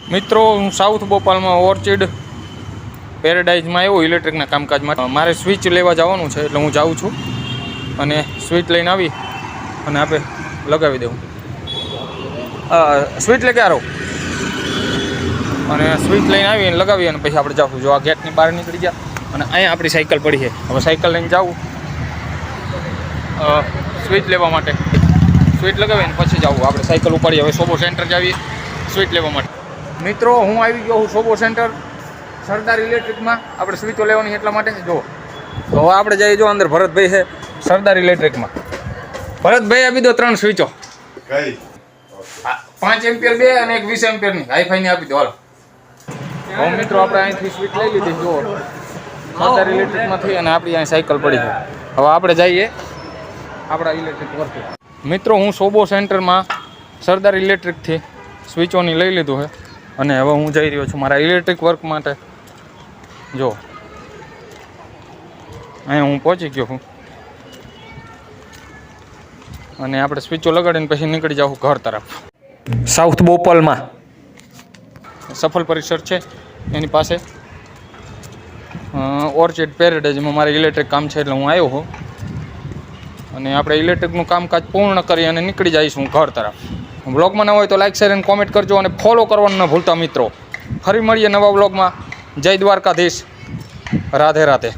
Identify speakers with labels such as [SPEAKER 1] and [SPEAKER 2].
[SPEAKER 1] મિત્રો હું south બોપાલમાં orchid પેરેડાઇઝમાં આવ્યો ઇલેક્ટ્રિકના કામકાજમાં. મારે સ્વિચ લેવા જવાનું છે એટલે હું જાઉં છું અને સ્વિચ લઈને આવી અને આપણે લગાવી દઉં. સ્વિચ લઈ આવો અને સ્વિચ લઈને આવી અને લગાવી અને પછી આપણે જાઉં. જો આ ગેટની બહાર નીકળી ગયા અને અહીંયા આપણી સાયકલ પડી છે. હવે સાયકલ લઈને જાઉં સ્વિચ લેવા માટે. સ્વિચ લગાવીને પછી જાઉં આપણે સાયકલ ઉપાડીએ. હવે સોબો સેન્ટર જાવીએ સ્વિચ લેવા માટે. મિત્રો હું આવી ગયો હું સોબો સેન્ટર સરદાર ઇલેક્ટ્રિકમાં. આપણે સ્વિચો લેવાની એટલા માટે જો. તો હવે આપણે જઈએ જો અંદર ભરતભાઈ છે સરદાર ઇલેક્ટ્રિકમાં. ભરતભાઈ આપી દો 3 સ્વિચો. 5 એમ્પિયર 2 અને એક 20 એમ્પિયરની હાઈફાઈની આપી દો. હાલો હવે મિત્રો આપણે અહીંથી સ્વિચ લઈ લીધી જો સરદાર ઇલેક્ટ્રિકમાંથી અને આપણી અહીં સાયકલ પડી છે. હવે આપણે જઈએ આપણા ઇલેક્ટ્રિક વર્ક. મિત્રો હું સોબો સેન્ટરમાં સરદાર ઇલેક્ટ્રિકથી સ્વિચોની લઈ લીધું છે અને હવે હું જઈ રહ્યો છું મારા ઇલેક્ટ્રિક વર્ક માટે. જો અહીંયા હું પહોંચી ગયો છું અને આપણે સ્વિચો લગાડીને પછી નીકળી જાઉં ઘર તરફ. સાઉથ બોપલમાં સફળ પરિસર છે એની પાસે ઓર્ચિડ પેરેડાઇઝમાં મારે ઇલેક્ટ્રિક કામ છે એટલે હું આવ્યો છું અને આપણે ઇલેક્ટ્રિકનું કામકાજ પૂર્ણ કરી અને નીકળી જઈશું ઘર તરફ. બ્લોગમાં ન હોય તો લાઈક શેર અને કોમેન્ટ કરજો અને ફોલો કરવાનું ન ભૂલતા મિત્રો. ફરી મળીએ નવા બ્લોગમાં. જય દ્વારકાધીશ. રાધે રાધે.